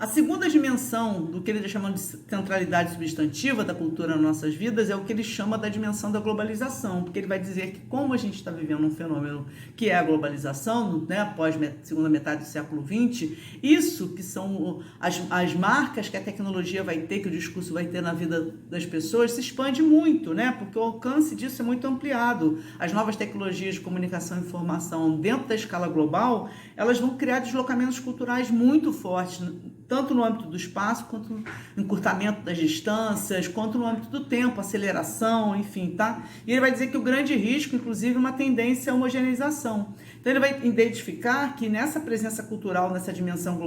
A segunda dimensão do que ele está chamando de centralidade substantiva da cultura nas nossas vidas é o que ele chama da dimensão da globalização, porque ele vai dizer que como a gente está vivendo um fenômeno que é a globalização, né, após segunda metade do século XX, isso que são as marcas que a tecnologia vai ter, que o discurso vai ter na vida das pessoas, se expande muito, né, porque o alcance disso é muito ampliado. As novas tecnologias de comunicação e informação dentro da escala global, elas vão criar deslocamentos culturais muito fortes, tanto no âmbito do espaço, quanto no encurtamento das distâncias, quanto no âmbito do tempo, aceleração, enfim, tá? E ele vai dizer que o grande risco, inclusive, é uma tendência à homogeneização. Então, ele vai identificar que nessa presença cultural, nessa dimensão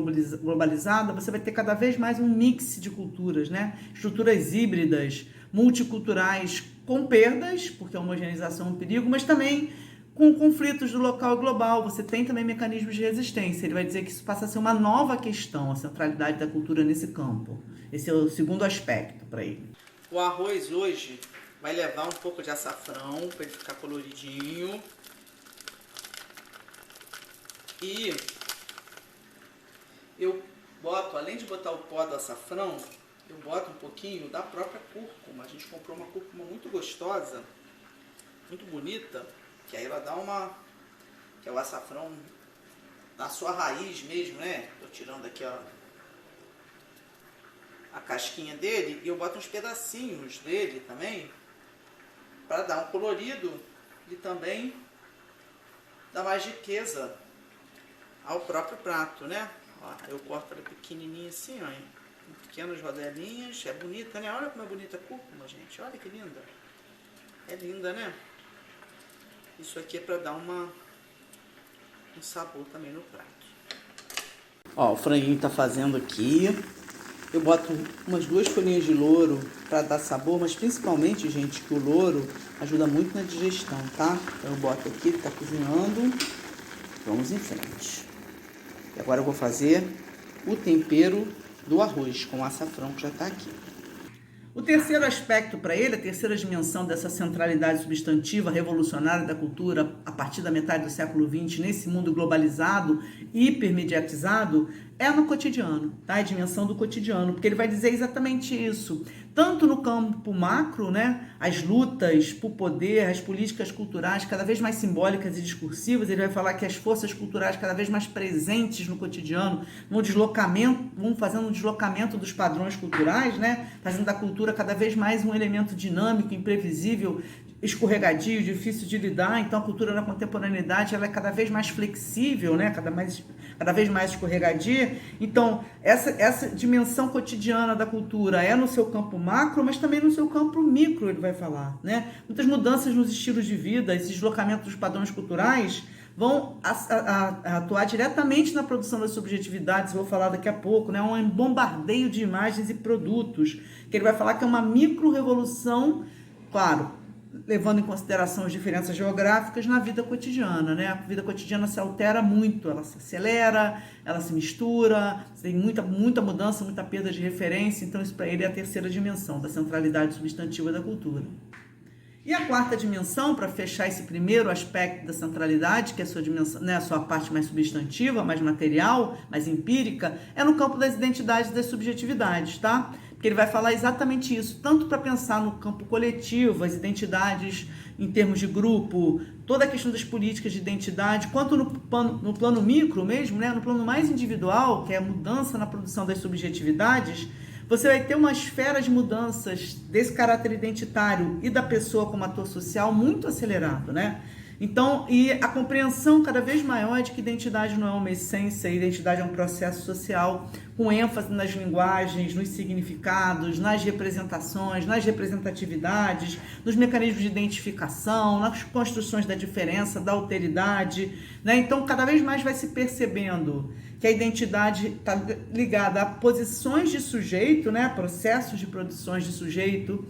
globalizada, você vai ter cada vez mais um mix de culturas, né? Estruturas híbridas, multiculturais, com perdas, porque a homogeneização é um perigo, mas também com conflitos do local e global, você tem também mecanismos de resistência. Ele vai dizer que isso passa a ser uma nova questão, a centralidade da cultura nesse campo. Esse é o segundo aspecto para ele. O arroz hoje vai levar um pouco de açafrão para ele ficar coloridinho. E eu boto, além de botar o pó do açafrão, eu boto um pouquinho da própria cúrcuma. A gente comprou uma cúrcuma muito gostosa, muito bonita, que aí ela dá que é o açafrão na sua raiz mesmo, né? Tô tirando aqui, ó, a casquinha dele, e eu boto uns pedacinhos dele também, para dar um colorido e também dar mais riqueza ao próprio prato, né? Ó, eu corto ela pequenininha assim, ó, em pequenas rodelinhas. É bonita, né? Olha como é bonita a cúrcuma, gente. Olha que linda. É linda, né? Isso aqui é para dar um sabor também no prato. Ó, o franguinho tá fazendo aqui. Eu boto umas 2 folhinhas de louro para dar sabor, mas principalmente, gente, que o louro ajuda muito na digestão, tá? Então eu boto aqui, ele tá cozinhando. Vamos em frente. E agora eu vou fazer o tempero do arroz com açafrão que já tá aqui. O terceiro aspecto para ele, a terceira dimensão dessa centralidade substantiva revolucionária da cultura a partir da metade do século XX, nesse mundo globalizado, hipermediatizado, é no cotidiano, tá? A dimensão do cotidiano, porque ele vai dizer exatamente isso. Tanto no campo macro, né? As lutas por poder, as políticas culturais cada vez mais simbólicas e discursivas, ele vai falar que as forças culturais cada vez mais presentes no cotidiano, vão fazendo um deslocamento dos padrões culturais, né? Fazendo da cultura cada vez mais um elemento dinâmico, imprevisível, escorregadio, difícil de lidar. Então a cultura na contemporaneidade ela é cada vez mais flexível, né? Cada vez mais escorregadia. Então essa dimensão cotidiana da cultura é no seu campo macro, mas também no seu campo micro, ele vai falar, né? Muitas mudanças nos estilos de vida, esse deslocamento dos padrões culturais vão atuar diretamente na produção das subjetividades, vou falar daqui a pouco, né? Um bombardeio de imagens e produtos, que ele vai falar que é uma micro-revolução, claro, levando em consideração as diferenças geográficas na vida cotidiana, né? A vida cotidiana se altera muito, ela se acelera, ela se mistura, tem muita mudança, muita perda de referência, então isso para ele é a terceira dimensão da centralidade substantiva da cultura. E a quarta dimensão, para fechar esse primeiro aspecto da centralidade, que é a sua dimensão, né, a sua parte mais substantiva, mais material, mais empírica, é no campo das identidades e das subjetividades, tá? Porque ele vai falar exatamente isso, tanto para pensar no campo coletivo, as identidades em termos de grupo, toda a questão das políticas de identidade, quanto no plano micro mesmo, né, no plano mais individual, que é a mudança na produção das subjetividades. Você vai ter uma esfera de mudanças desse caráter identitário e da pessoa como ator social muito acelerado, né? Então, e a compreensão cada vez maior de que identidade não é uma essência, identidade é um processo social com ênfase nas linguagens, nos significados, nas representações, nas representatividades, nos mecanismos de identificação, nas construções da diferença, da alteridade, né? Então, cada vez mais vai se percebendo que a identidade está ligada a posições de sujeito, né? Processos de produções de sujeito,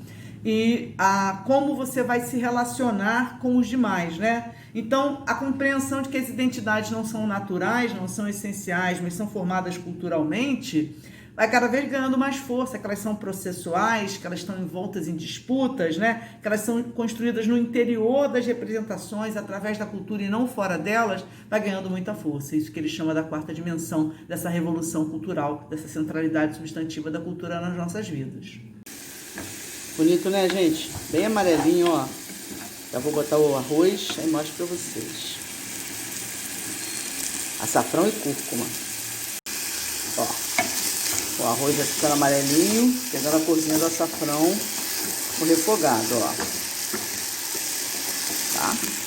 e a como você vai se relacionar com os demais, né? Então, a compreensão de que as identidades não são naturais, não são essenciais, mas são formadas culturalmente, vai cada vez ganhando mais força, que elas são processuais, que elas estão envoltas em disputas, né? Que elas são construídas no interior das representações, através da cultura e não fora delas, vai ganhando muita força. Isso que ele chama da quarta dimensão, dessa revolução cultural, dessa centralidade substantiva da cultura nas nossas vidas. Bonito, né, gente? Bem amarelinho, ó. Já vou botar o arroz e mostro pra vocês. Açafrão e cúrcuma. Ó. O arroz já ficando amarelinho, pegando a corzinha do açafrão, o refogado, ó. Tá?